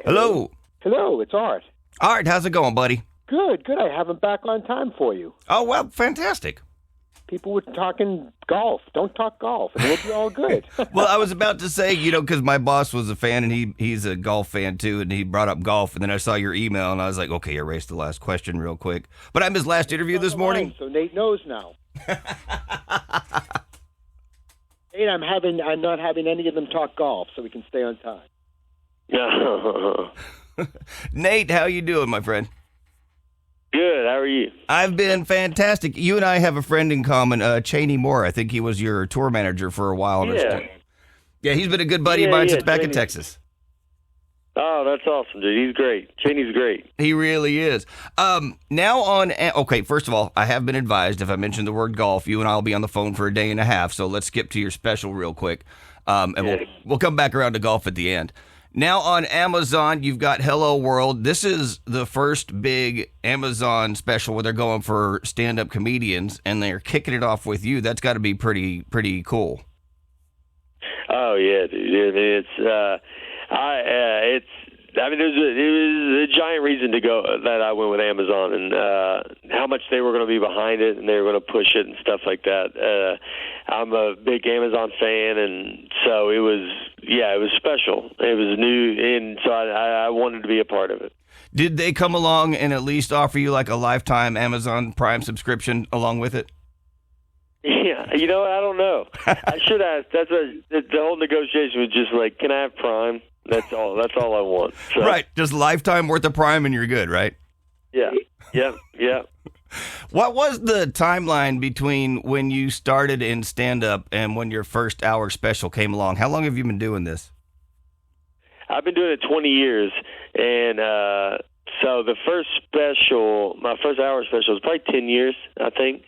Hello. Hello, it's Art. Art, how's it going, buddy? Good. I have him back on time for you. Oh, well, fantastic. People were talking golf. Don't talk golf, and it'll be all good. Well, I was about to say, because my boss was a fan, and he's a golf fan, too, and he brought up golf, and then I saw your email, and I was like, okay, erase the last question real quick. But I'm his last interview this morning. So Nate knows now. Nate, I'm not having any of them talk golf, so we can stay on time. Nate, how you doing, my friend? Good. How are you? I've been fantastic. You and I have a friend in common, Cheney Moore. I think he was your tour manager for a while. Yeah, he's been a good buddy of mine since back in Texas. Oh, that's awesome, dude. He's great. Cheney's great. He really is. Okay, first of all, I have been advised if I mention the word golf, you and I will be on the phone for a day and a half, so let's skip to your special real quick, and we'll come back around to golf at the end. Now on Amazon, you've got Hello World. This is the first big Amazon special where they're going for stand-up comedians, and they're kicking it off with you. That's got to be pretty cool. Oh yeah, dude. It was a giant reason to go that I went with Amazon, and how much they were going to be behind it, and they were going to push it and stuff like that. I'm a big Amazon fan, and so it was special. It was new, and so I wanted to be a part of it. Did they come along and at least offer you like a lifetime Amazon Prime subscription along with it? Yeah, I don't know. I should ask. That's the whole negotiation was just like, can I have Prime? That's all I want. So. Right, just lifetime worth of Prime and you're good, right? Yeah. What was the timeline between when you started in stand-up and when your first hour special came along? How long have you been doing this? I've been doing it 20 years, and so the my first hour special was probably 10 years, I think.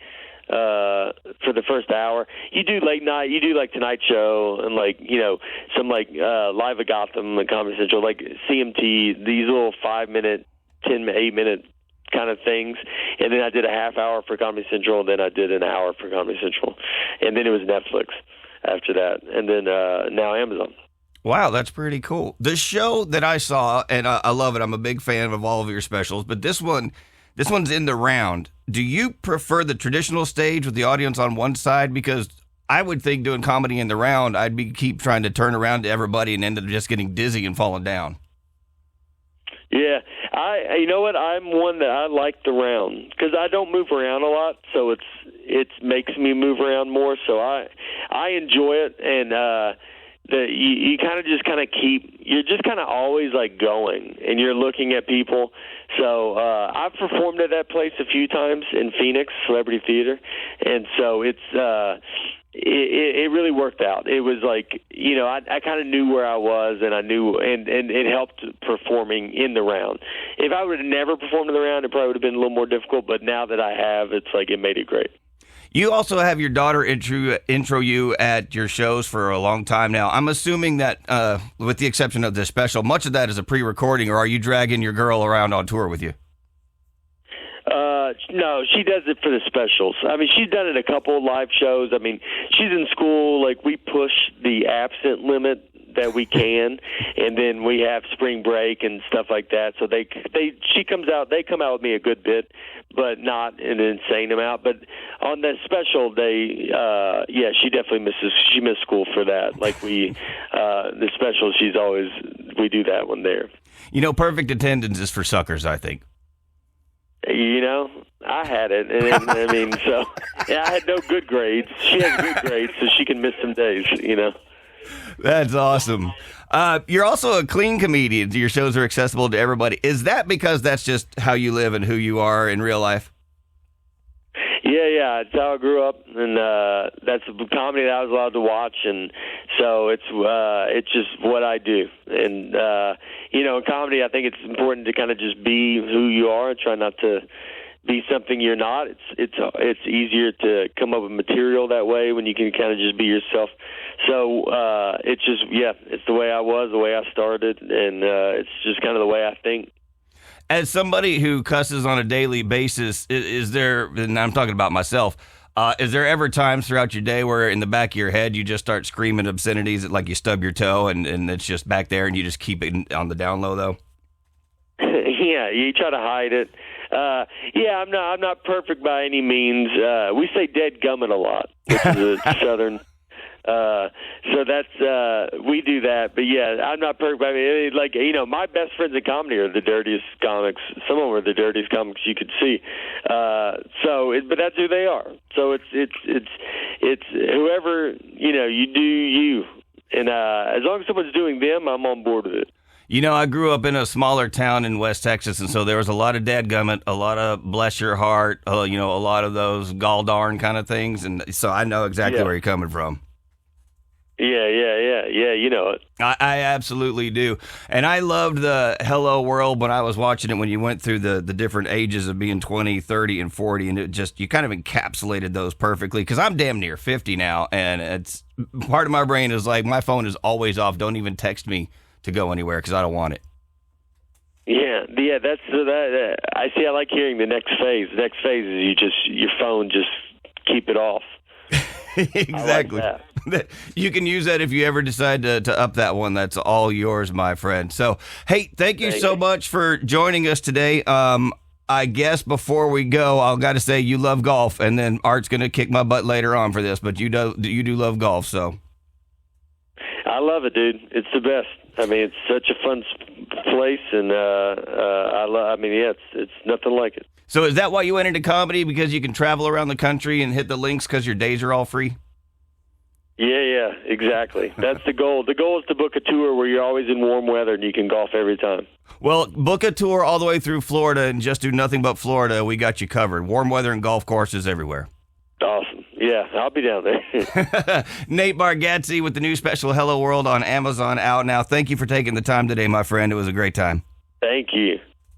For the first hour, you do late night, you do like Tonight Show and some Live at Gotham and Comedy Central, like CMT, these little 5-minute, 8-minute kind of things. And then I did a half hour for Comedy Central, and then I did an hour for Comedy Central, and then it was Netflix after that, and then now Amazon. Wow, that's pretty cool. The show that I saw, and I love it. I'm a big fan of all of your specials, but this one's in the round. Do you prefer the traditional stage with the audience on one side? Because I would think doing comedy in the round, I'd keep trying to turn around to everybody and end up just getting dizzy and falling down. Yeah, you know what? I'm one that I like the round because I don't move around a lot, so it makes me move around more. So I enjoy it, and you you're just kind of always like going, and you're looking at people. So I've performed at that place a few times in Phoenix, Celebrity Theater, and so it really worked out. It was like, I kind of knew where I was, and I knew, and it helped performing in the round. If I would have never performed in the round, it probably would have been a little more difficult, but now that I have, it's like it made it great. You also have your daughter intro you at your shows for a long time now. I'm assuming that, with the exception of this special, much of that is a pre-recording, or are you dragging your girl around on tour with you? No, she does it for the specials. I mean, she's done it a couple of live shows. I mean, she's in school. Like, we push the absent limit that we can, and then we have spring break and stuff like that. So they come out with me a good bit, but not an insane amount. But on the special, she definitely missed school for that. Like the special, we do that one there. Perfect attendance is for suckers, I think. I had it, and I had no good grades. She has good grades, so she can miss some days, That's awesome. You're also a clean comedian. Your shows are accessible to everybody. Is that because that's just how you live and who you are in real life? Yeah, it's how I grew up, and that's the comedy that I was allowed to watch, and so it's just what I do. And in comedy, I think it's important to kind of just be who you are and try not to be something you're not. It's easier to come up with material that way when you can kind of just be yourself. So it's the way I was, the way I started, and it's just kind of the way I think. As somebody who cusses on a daily basis, is there, and I'm talking about myself, is there ever times throughout your day where in the back of your head you just start screaming obscenities like you stub your toe and it's just back there and you just keep it on the down low, though? Yeah, you try to hide it. Yeah, I'm not perfect by any means. We say dead gummit a lot, which is a southern. So that's we do that, but yeah, I'm not perfect. I mean, like, you know, my best friends in comedy are the dirtiest comics. Some of them are the dirtiest comics you could see. But that's who they are. So it's whoever, you know, you do you, and as long as someone's doing them, I'm on board with it. You know, I grew up in a smaller town in West Texas, and so there was a lot of dadgummit, a lot of bless your heart, you know, a lot of those gall darn kind of things, and so I know exactly where you're coming from. Yeah, you know it. I absolutely do. And I loved the Hello World when I was watching it, when you went through the different ages of being 20, 30, and 40, and it just, you kind of encapsulated those perfectly, because I'm damn near 50 now, and it's part of my brain is like, my phone is always off. Don't even text me to go anywhere because I don't want it. Yeah, that's that. I see. I like hearing the next phase. The next phase is your phone just keep it off. Exactly. Like you can use that if you ever decide to up that one. That's all yours, my friend. So, hey, thank you so much for joining us today. I guess before we go, I've got to say you love golf, and then Art's going to kick my butt later on for this, but you do love golf, so. I love it, dude. It's the best. I mean, it's such a fun place, and it's nothing like it. So is that why you went into comedy, because you can travel around the country and hit the links because your days are all free? Yeah, exactly. That's the goal. The goal is to book a tour where you're always in warm weather and you can golf every time. Well, book a tour all the way through Florida and just do nothing but Florida. We got you covered. Warm weather and golf courses everywhere. Awesome. Yeah, I'll be down there. Nate Bargatze with the new special Hello World on Amazon out now. Thank you for taking the time today, my friend. It was a great time. Thank you.